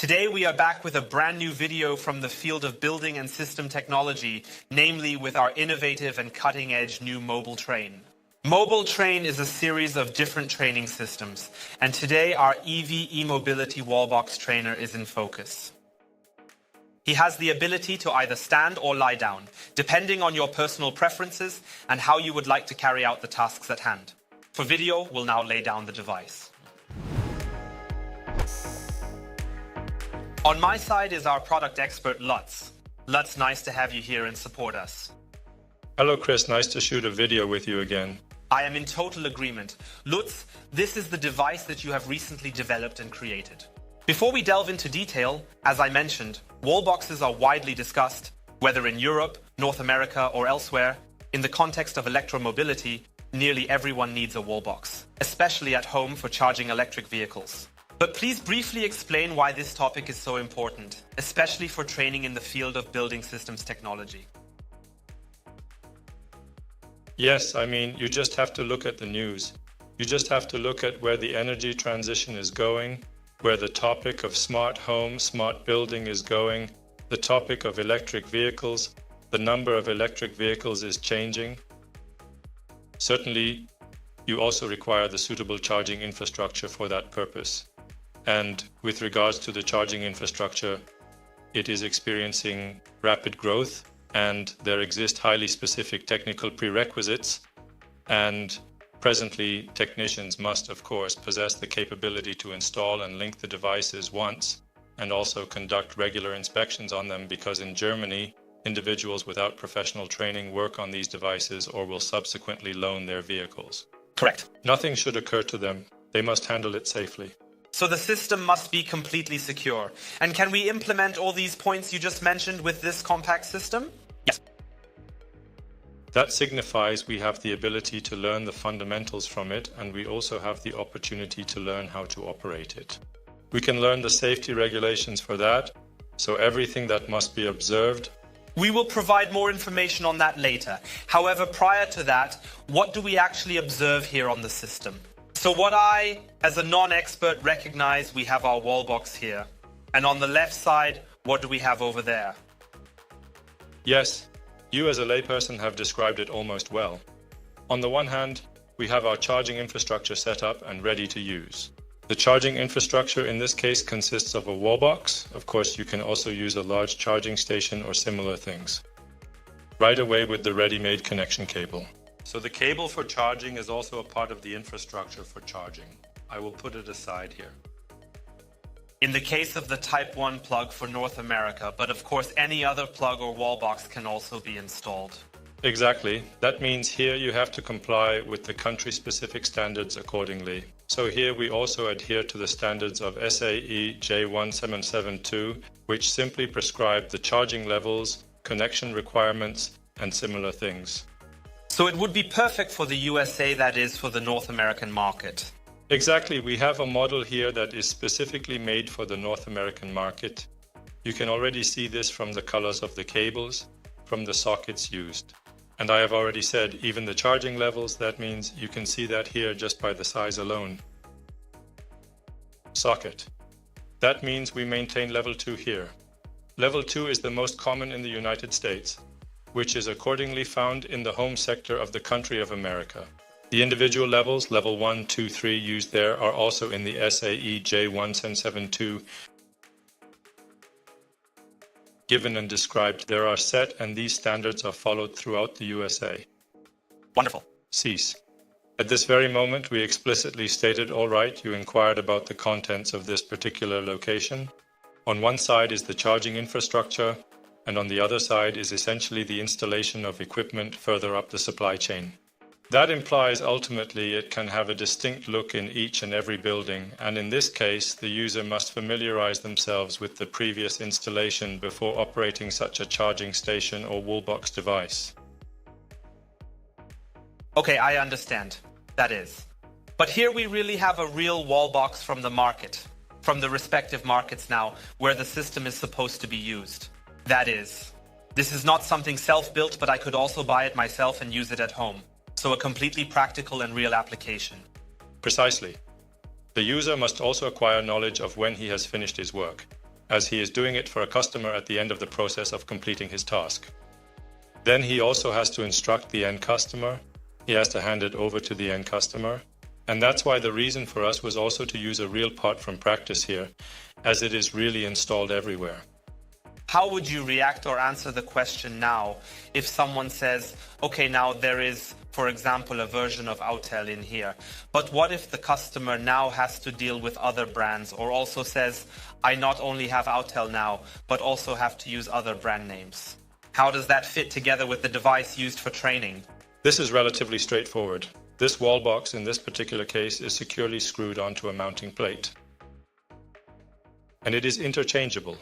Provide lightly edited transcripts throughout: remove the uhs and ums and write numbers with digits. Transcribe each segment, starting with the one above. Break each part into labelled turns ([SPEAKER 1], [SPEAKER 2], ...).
[SPEAKER 1] Today we are back with a brand new video from the field of building and system technology, namely with our innovative and cutting-edge new MobileTrain. MobileTrain is a series of different training systems, and today our EV e-mobility Wallbox trainer is in focus. He has the ability to either stand or lie down, depending on your personal preferences and how you would like to carry out the tasks at hand. For video, we'll now lay down the device. On my side is our product expert, Lutz. Lutz, nice to have you here and support us.
[SPEAKER 2] Hello, Chris. Nice to shoot a video with you again.
[SPEAKER 1] I am in total agreement. Lutz, this is the device that you have recently developed and created. Before we delve into detail, as I mentioned, wallboxes are widely discussed, whether in Europe, North America, or elsewhere. In the context of electromobility, nearly everyone needs a wallbox, especially at home for charging electric vehicles. But please briefly explain why this topic is so important, especially for training in the field of building systems technology.
[SPEAKER 2] Yes, you just have to look at the news. You just have to look at where the energy transition is going, where the topic of smart home, smart building is going, the topic of electric vehicles, the number of electric vehicles is changing. Certainly, you also require the suitable charging infrastructure for that purpose. And with regards to the charging infrastructure, it is experiencing rapid growth, and there exist highly specific technical prerequisites. And presently, technicians must, of course, possess the capability to install and link the devices once, and also conduct regular inspections on them, because in Germany, individuals without professional training work on these devices or will subsequently loan their vehicles.
[SPEAKER 1] Correct.
[SPEAKER 2] Nothing should occur to them. They must handle it safely.
[SPEAKER 1] So the system must be completely secure. And can we implement all these points you just mentioned with this compact system? Yes.
[SPEAKER 2] That signifies we have the ability to learn the fundamentals from it, and we also have the opportunity to learn how to operate it. We can learn the safety regulations for that, so everything that must be observed.
[SPEAKER 1] We will provide more information on that later. However, prior to that, what do we actually observe here on the system? So what I, as a non-expert, recognize, we have our wallbox here. And on the left side, what do we have over there?
[SPEAKER 2] Yes, you as a layperson have described it almost well. On the one hand, we have our charging infrastructure set up and ready to use. The charging infrastructure in this case consists of a wallbox. Of course, you can also use a large charging station or similar things. Right away with the ready-made connection cable. So the cable for charging is also a part of the infrastructure for charging. I will put it aside here.
[SPEAKER 1] In the case of the Type 1 plug for North America, but of course any other plug or wallbox can also be installed.
[SPEAKER 2] Exactly. That means here you have to comply with the country-specific standards accordingly. So here we also adhere to the standards of SAE J1772, which simply prescribe the charging levels, connection requirements, and similar things.
[SPEAKER 1] So it would be perfect for the USA, that is, for the North American market.
[SPEAKER 2] Exactly. We have a model here that is specifically made for the North American market. You can already see this from the colors of the cables, from the sockets used. And I have already said, even the charging levels, that means you can see that here just by the size alone. Socket. That means we maintain level 2 here. Level 2 is the most common in the United States, which is accordingly found in the home sector of the country of America. The individual levels, level 1, 2, 3 used there, are also in the SAE J1772 given and described. There are set, and these standards are followed throughout the USA.
[SPEAKER 1] Wonderful.
[SPEAKER 2] Cease. At this very moment, we explicitly stated, all right, you inquired about the contents of this particular location. On one side is the charging infrastructure, and on the other side is essentially the installation of equipment further up the supply chain. That implies ultimately it can have a distinct look in each and every building, and in this case, the user must familiarize themselves with the previous installation before operating such a charging station or wallbox device.
[SPEAKER 1] Okay, I understand. That is. But here we really have a real wallbox from the market, from the respective markets now, where the system is supposed to be used. That is, this is not something self-built, but I could also buy it myself and use it at home. So a completely practical and real application.
[SPEAKER 2] Precisely. The user must also acquire knowledge of when he has finished his work. as he is doing it for a customer at the end of the process of completing his task. Then he also has to instruct the end customer. He has to hand it over to the end customer. And that's why the reason for us was also to use a real part from practice here, as it is really installed everywhere.
[SPEAKER 1] How would you react or answer the question now if someone says, okay, now there is, for example, a version of Autel in here, but what if the customer now has to deal with other brands, or also says, I not only have Autel now, but also have to use other brand names? How does that fit together with the device used for training?
[SPEAKER 2] This is relatively straightforward. This wall box in this particular case is securely screwed onto a mounting plate. And it is interchangeable.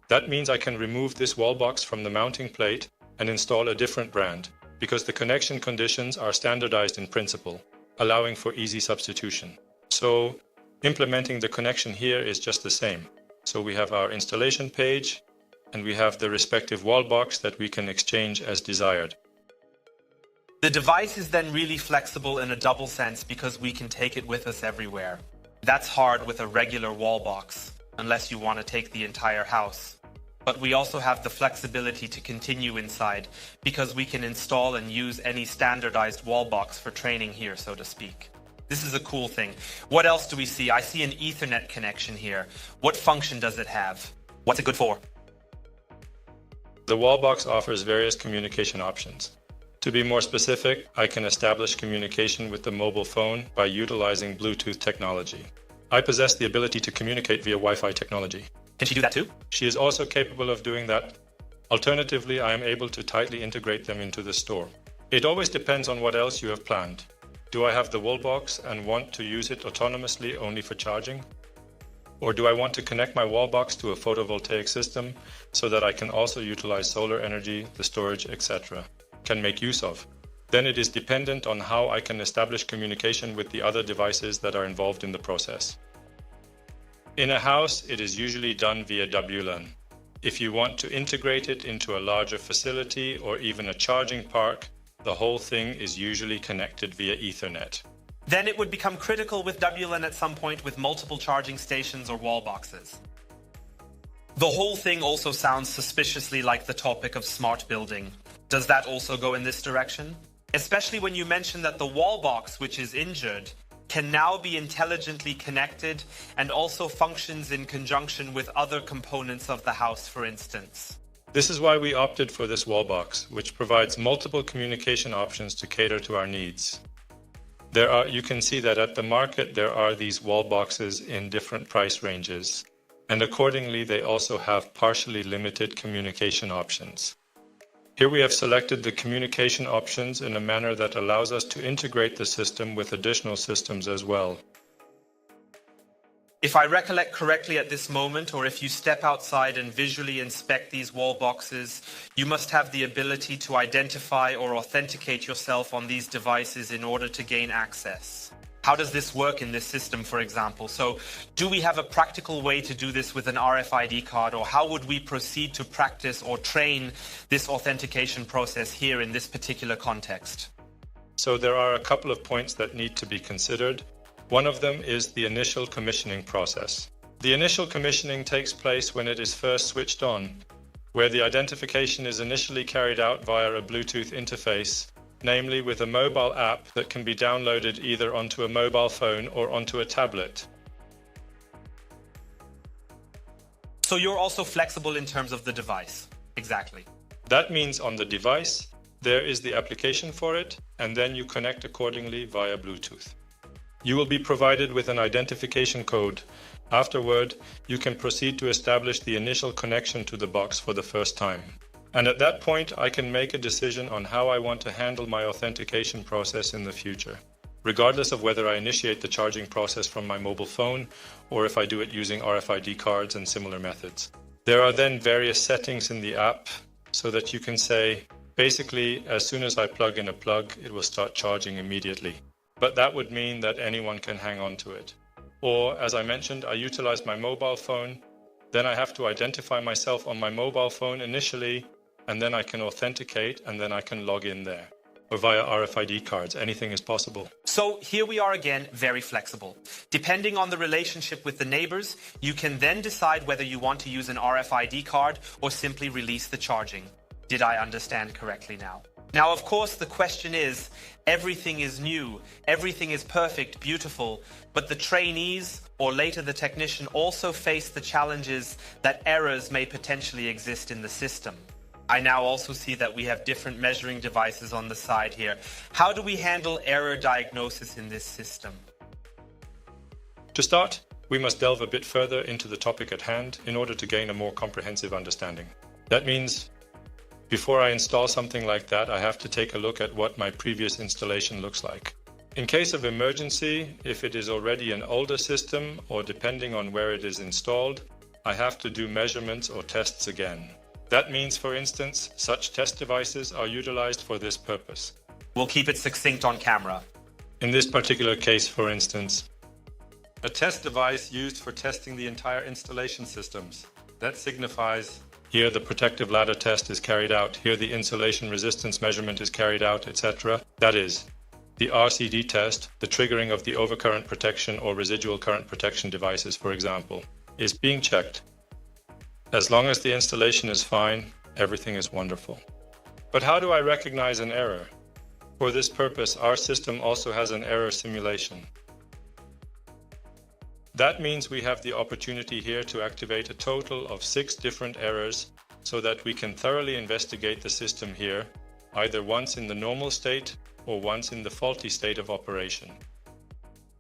[SPEAKER 2] That means I can remove this wall box from the mounting plate and install a different brand, because the connection conditions are standardized in principle, allowing for easy substitution. So implementing the connection here is just the same. So we have our installation page, and we have the respective wall box that we can exchange as desired.
[SPEAKER 1] The device is then really flexible in a double sense because we can take it with us everywhere. That's hard with a regular wall box, unless you want to take the entire house. But we also have the flexibility to continue inside because we can install and use any standardized wall box for training here, so to speak. This is a cool thing. What else do we see? I see an Ethernet connection here. What function does it have? What's it good for?
[SPEAKER 2] The Wallbox offers various communication options. To be more specific, I can establish communication with the mobile phone by utilizing Bluetooth technology. I possess the ability to communicate via Wi-Fi technology.
[SPEAKER 1] Can she do that too?
[SPEAKER 2] She is also capable of doing that. Alternatively, I am able to tightly integrate them into the store. It always depends on what else you have planned. Do I have the Wallbox and want to use it autonomously only for charging? Or do I want to connect my Wallbox to a photovoltaic system so that I can also utilize solar energy, the storage, etc., can make use of? Then it is dependent on how I can establish communication with the other devices that are involved in the process. In a house, it is usually done via WLAN. If you want to integrate it into a larger facility or even a charging park, the whole thing is usually connected via Ethernet.
[SPEAKER 1] Then it would become critical with WLAN at some point with multiple charging stations or wall boxes. The whole thing also sounds suspiciously like the topic of smart building. Does that also go in this direction? Especially when you mention that the wall box, which is injured, can now be intelligently connected and also functions in conjunction with other components of the house, for instance.
[SPEAKER 2] This is why we opted for this Wallbox, which provides multiple communication options to cater to our needs. You can see that at the market there are these Wallboxes in different price ranges, and accordingly they also have partially limited communication options. Here we have selected the communication options in a manner that allows us to integrate the system with additional systems as well.
[SPEAKER 1] If I recollect correctly at this moment, or if you step outside and visually inspect these wall boxes, you must have the ability to identify or authenticate yourself on these devices in order to gain access. How does this work in this system, for example? So do we have a practical way to do this with an RFID card, or how would we proceed to practice or train this authentication process here in this particular context?
[SPEAKER 2] So there are a couple of points that need to be considered. One of them is the initial commissioning process. The initial commissioning takes place when it is first switched on, where the identification is initially carried out via a Bluetooth interface, namely with a mobile app that can be downloaded either onto a mobile phone or onto a tablet.
[SPEAKER 1] So you're also flexible in terms of the device. Exactly.
[SPEAKER 2] That means on the device, there is the application for it, and then you connect accordingly via Bluetooth. You will be provided with an identification code. Afterward, you can proceed to establish the initial connection to the box for the first time. And at that point, I can make a decision on how I want to handle my authentication process in the future, regardless of whether I initiate the charging process from my mobile phone or if I do it using RFID cards and similar methods. There are then various settings in the app so that you can say, basically, as soon as I plug in a plug, it will start charging immediately. But that would mean that anyone can hang on to it. Or, as I mentioned, I utilize my mobile phone, then I have to identify myself on my mobile phone initially, and then I can authenticate, and then I can log in there. Or via RFID cards, anything is possible.
[SPEAKER 1] So here we are again, very flexible. Depending on the relationship with the neighbors, you can then decide whether you want to use an RFID card or simply release the charging. Did I understand correctly now? Now, of course, the question is, everything is new, everything is perfect, beautiful, but the trainees, or later the technician, also face the challenges that errors may potentially exist in the system. I now also see that we have different measuring devices on the side here. How do we handle error diagnosis in this system?
[SPEAKER 2] To start, we must delve a bit further into the topic at hand in order to gain a more comprehensive understanding. That means, before I install something like that, I have to take a look at what my previous installation looks like. In case of emergency, if it is already an older system or depending on where it is installed, I have to do measurements or tests again. That means, for instance, such test devices are utilized for this purpose.
[SPEAKER 1] We'll keep it succinct on camera.
[SPEAKER 2] In this particular case, for instance,
[SPEAKER 3] a test device used for testing the entire installation systems. That signifies
[SPEAKER 2] here the protective ladder test is carried out, here the insulation resistance measurement is carried out, etc. That is, the RCD test, the triggering of the overcurrent protection or residual current protection devices, for example, is being checked. As long as the installation is fine, everything is wonderful. But how do I recognize an error? For this purpose, our system also has an error simulation. That means we have the opportunity here to activate a total of 6 different errors so that we can thoroughly investigate the system here, either once in the normal state or once in the faulty state of operation.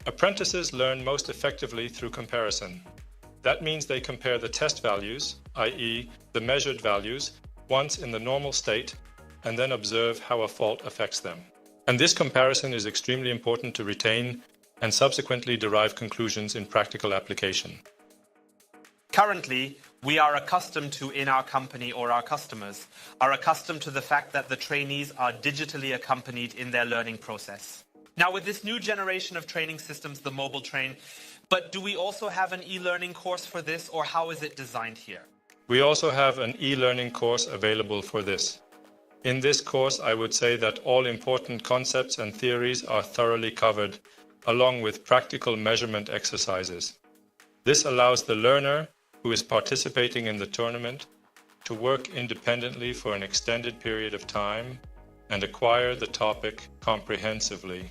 [SPEAKER 2] Apprentices learn most effectively through comparison. That means they compare the test values, i.e. the measured values, once in the normal state and then observe how a fault affects them. And this comparison is extremely important to retain and subsequently derive conclusions in practical application.
[SPEAKER 1] Currently, we are accustomed to, in our company or our customers, are accustomed to the fact that the trainees are digitally accompanied in their learning process. Now, with this new generation of training systems, the MobileTrain, but do we also have an e-learning course for this, or how is it designed here?
[SPEAKER 2] We also have an e-learning course available for this. In this course, I would say that all important concepts and theories are thoroughly covered, along with practical measurement exercises. This allows the learner, who is participating in the tournament, to work independently for an extended period of time and acquire the topic comprehensively.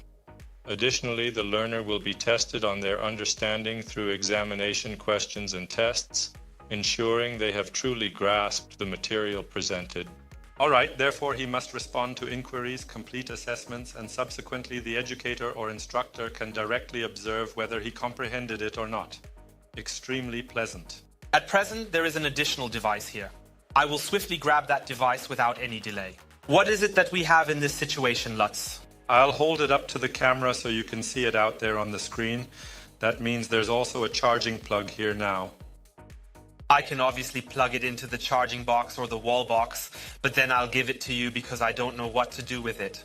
[SPEAKER 2] Additionally, the learner will be tested on their understanding through examination questions and tests, ensuring they have truly grasped the material presented.
[SPEAKER 3] all right, therefore he must respond to inquiries, complete assessments, and subsequently the educator or instructor can directly observe whether he comprehended it or not. Extremely pleasant.
[SPEAKER 1] At present, there is an additional device here. I will swiftly grab that device without any delay. What is it that we have in this situation, Lutz?
[SPEAKER 3] I'll hold it up to the camera so you can see it out there on the screen. That means there's also a charging plug here now.
[SPEAKER 1] I can obviously plug it into the charging box or the wall box, but then I'll give it to you because I don't know what to do with it.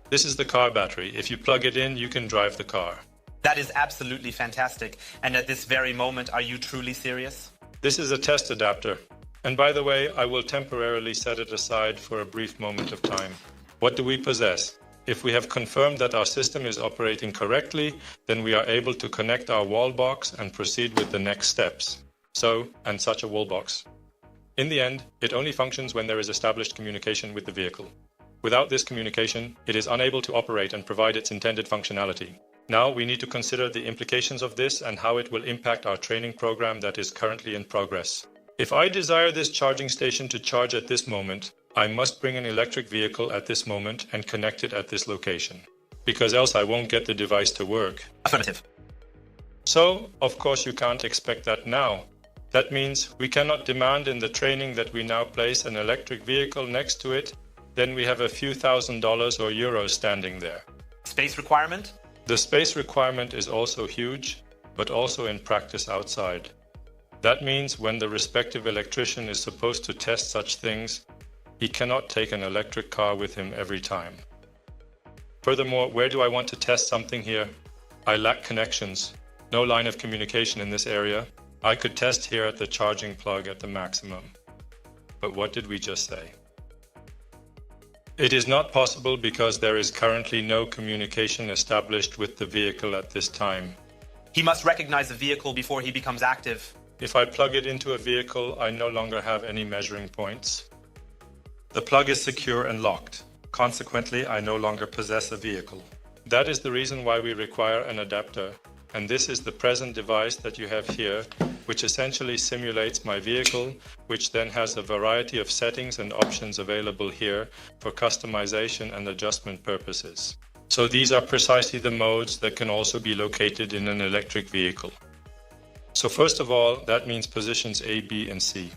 [SPEAKER 2] This is the car battery. If you plug it in, you can drive the car.
[SPEAKER 1] That is absolutely fantastic. And at this very moment, are you truly serious?
[SPEAKER 2] This is a test adapter. And by the way, I will temporarily set it aside for a brief moment of time. What do we possess? If we have confirmed that our system is operating correctly, then we are able to connect our wall box and proceed with the next steps. And such a wall box. In the end, it only functions when there is established communication with the vehicle. Without this communication, it is unable to operate and provide its intended functionality. Now we need to consider the implications of this and how it will impact our training program that is currently in progress. If I desire this charging station to charge at this moment, I must bring an electric vehicle at this moment and connect it at this location, because else I won't get the device to work.
[SPEAKER 1] Affirmative.
[SPEAKER 2] So, of course, you can't expect that now. That means we cannot demand in the training that we now place an electric vehicle next to it, then we have a few $1,000s or euros standing there.
[SPEAKER 1] Space requirement?
[SPEAKER 2] The space requirement is also huge, but also in practice outside. That means when the respective electrician is supposed to test such things, he cannot take an electric car with him every time. Furthermore, where do I want to test something here? I lack connections. No line of communication in this area. I could test here at the charging plug at the maximum. But what did we just say? It is not possible because there is currently no communication established with the vehicle at this time.
[SPEAKER 1] He must recognize the vehicle before he becomes active.
[SPEAKER 2] If I plug it into a vehicle, I no longer have any measuring points.
[SPEAKER 3] The plug is secure and locked. Consequently, I no longer possess a vehicle.
[SPEAKER 2] That is the reason why we require an adapter, and this is the present device that you have here, which essentially simulates my vehicle, which then has a variety of settings and options available here for customization and adjustment purposes. So these are precisely the modes that can also be located in an electric vehicle. So first of all, that means positions A, B, and C.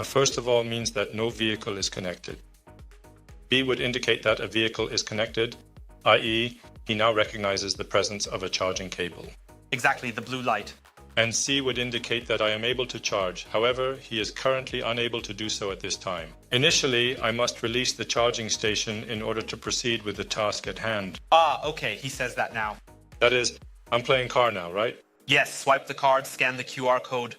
[SPEAKER 2] First of all means that no vehicle is connected. B would indicate that a vehicle is connected, i.e., he now recognizes the presence of a charging cable.
[SPEAKER 1] Exactly, the blue light.
[SPEAKER 2] And C would indicate that I am able to charge. However, he is currently unable to do so at this time. Initially, I must release the charging station in order to proceed with the task at hand.
[SPEAKER 1] Ah, okay, he says that now.
[SPEAKER 2] That is, I'm playing car now, right?
[SPEAKER 1] Yes, swipe the card, scan the QR code.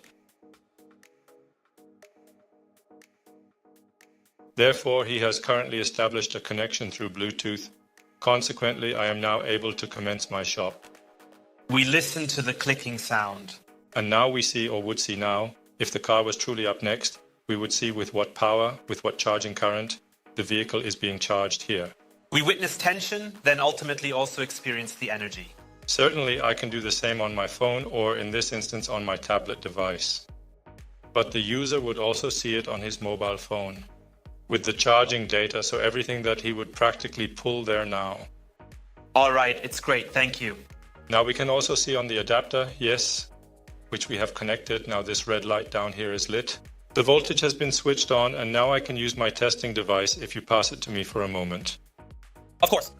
[SPEAKER 2] Therefore, he has currently established a connection through Bluetooth. Consequently, I am now able to commence my shop.
[SPEAKER 1] We listen to the clicking sound.
[SPEAKER 2] And now we see, or would see now, if the car was truly up next, we would see with what power, with what charging current, the vehicle is being charged here.
[SPEAKER 1] We witness tension, then ultimately also experience the energy.
[SPEAKER 2] Certainly, I can do the same on my phone or, in this instance, on my tablet device. But the user would also see it on his mobile phone, with the charging data, so everything that he would practically pull there now.
[SPEAKER 1] All right, it's great, thank you.
[SPEAKER 2] Now we can also see on the adapter, yes, which we have connected. Now this red light down here is lit. The voltage has been switched on, and now I can use my testing device if you pass it to me for a moment.
[SPEAKER 1] Of course.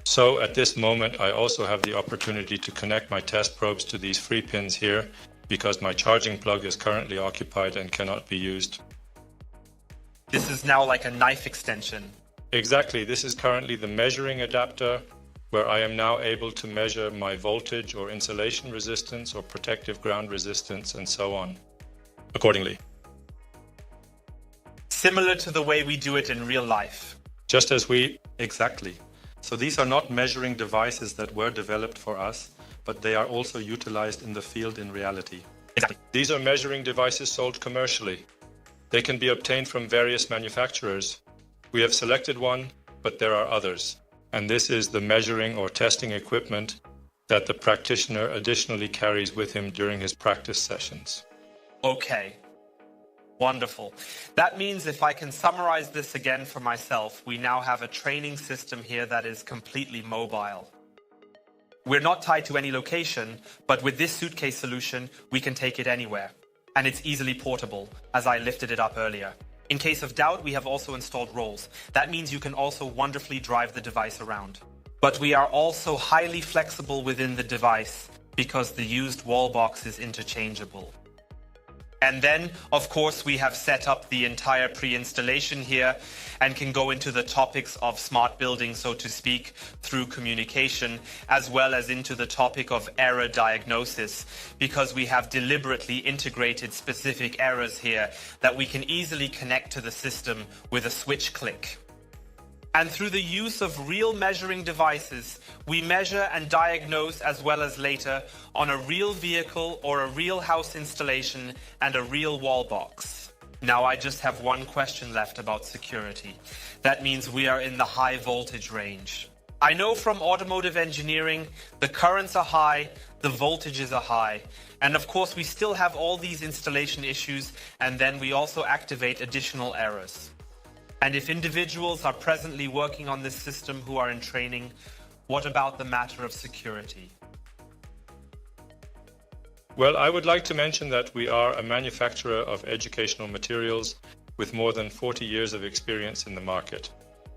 [SPEAKER 2] So at this moment, I also have the opportunity to connect my test probes to these free pins here, because my charging plug is currently occupied and cannot be used.
[SPEAKER 1] This is now like a knife extension.
[SPEAKER 2] Exactly, this is currently the measuring adapter, where I am now able to measure my voltage or insulation resistance or protective ground resistance and so on, accordingly.
[SPEAKER 1] Similar to the way we do it in real life.
[SPEAKER 2] Just as we...
[SPEAKER 3] Exactly. So these are not measuring devices that were developed for us, but they are also utilized in the field in reality.
[SPEAKER 1] Exactly.
[SPEAKER 2] These are measuring devices sold commercially. They can be obtained from various manufacturers. We have selected one, but there are others. And this is the measuring or testing equipment that the practitioner additionally carries with him during his practice sessions.
[SPEAKER 1] Okay. Wonderful. That means if I can summarize this again for myself, we now have a training system here that is completely mobile. We're not tied to any location, but with this suitcase solution, we can take it anywhere. And it's easily portable, as I lifted it up earlier. In case of doubt, we have also installed rolls. That means you can also wonderfully drive the device around. But we are also highly flexible within the device because the used Wallbox is interchangeable. And then, of course, we have set up the entire pre-installation here and can go into the topics of smart building, so to speak, through communication, as well as into the topic of error diagnosis, because we have deliberately integrated specific errors here that we can easily connect to the system with a switch click. And through the use of real measuring devices, we measure and diagnose as well as later on a real vehicle or a real house installation and a real wall box. Now I just have one question left about security. That means we are in the high voltage range. I know from automotive engineering, the currents are high, the voltages are high. And of course, we still have all these installation issues, and then we also activate additional errors. And if individuals are presently working on this system who are in training, what about the matter of security?
[SPEAKER 2] Well, I would like to mention that we are a manufacturer of educational materials with more than 40 years of experience in the market,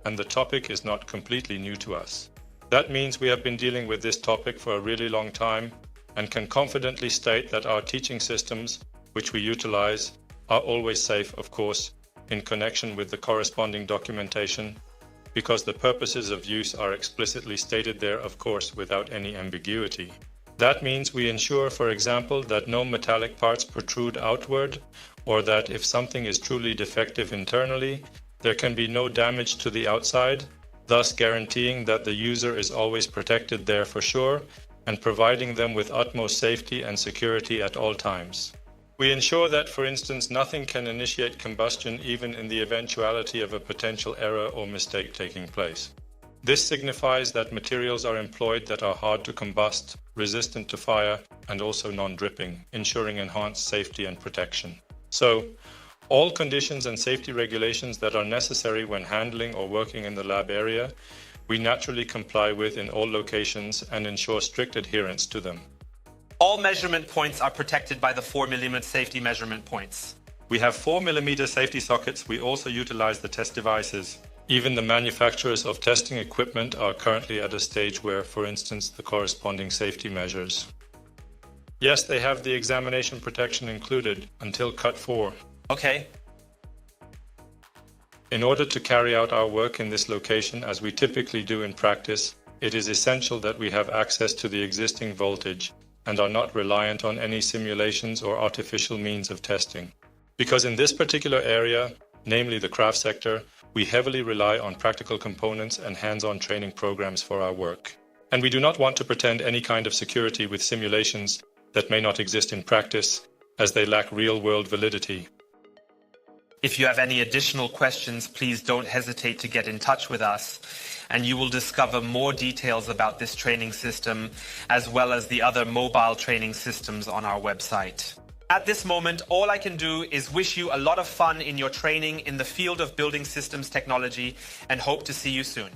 [SPEAKER 2] and the topic is not completely new to us. That means we have been dealing with this topic for a really long time and can confidently state that our teaching systems, which we utilize, are always safe, of course, in connection with the corresponding documentation, because the purposes of use are explicitly stated there, of course, without any ambiguity. That means we ensure, for example, that no metallic parts protrude outward, or that if something is truly defective internally, There can be no damage to the outside, thus guaranteeing that the user is always protected there for sure, and providing them with utmost safety and security at all times. We ensure that, for instance, nothing can initiate combustion even in the eventuality of a potential error or mistake taking place. This signifies that materials are employed that are hard to combust, resistant to fire, and also non-dripping, ensuring enhanced safety and protection. So, all conditions and safety regulations that are necessary when handling or working in the lab area, we naturally comply with in all locations and ensure strict adherence to them.
[SPEAKER 1] All measurement points are protected by the 4mm safety measurement points.
[SPEAKER 3] We have 4mm safety sockets. We also utilize the test devices.
[SPEAKER 2] Even the manufacturers of testing equipment are currently at a stage where, for instance, the corresponding safety measures. Yes, they have the examination protection included until Cut 4.
[SPEAKER 1] Okay.
[SPEAKER 2] In order to carry out our work in this location as we typically do in practice, it is essential that we have access to the existing voltage and are not reliant on any simulations or artificial means of testing. Because in this particular area, namely the craft sector, we heavily rely on practical components and hands-on training programs for our work. And we do not want to pretend any kind of security with simulations that may not exist in practice, as they lack real-world validity.
[SPEAKER 1] If you have any additional questions, please don't hesitate to get in touch with us, and you will discover more details about this training system, as well as the other mobile training systems on our website. At this moment, all I can do is wish you a lot of fun in your training in the field of building systems technology and hope to see you soon.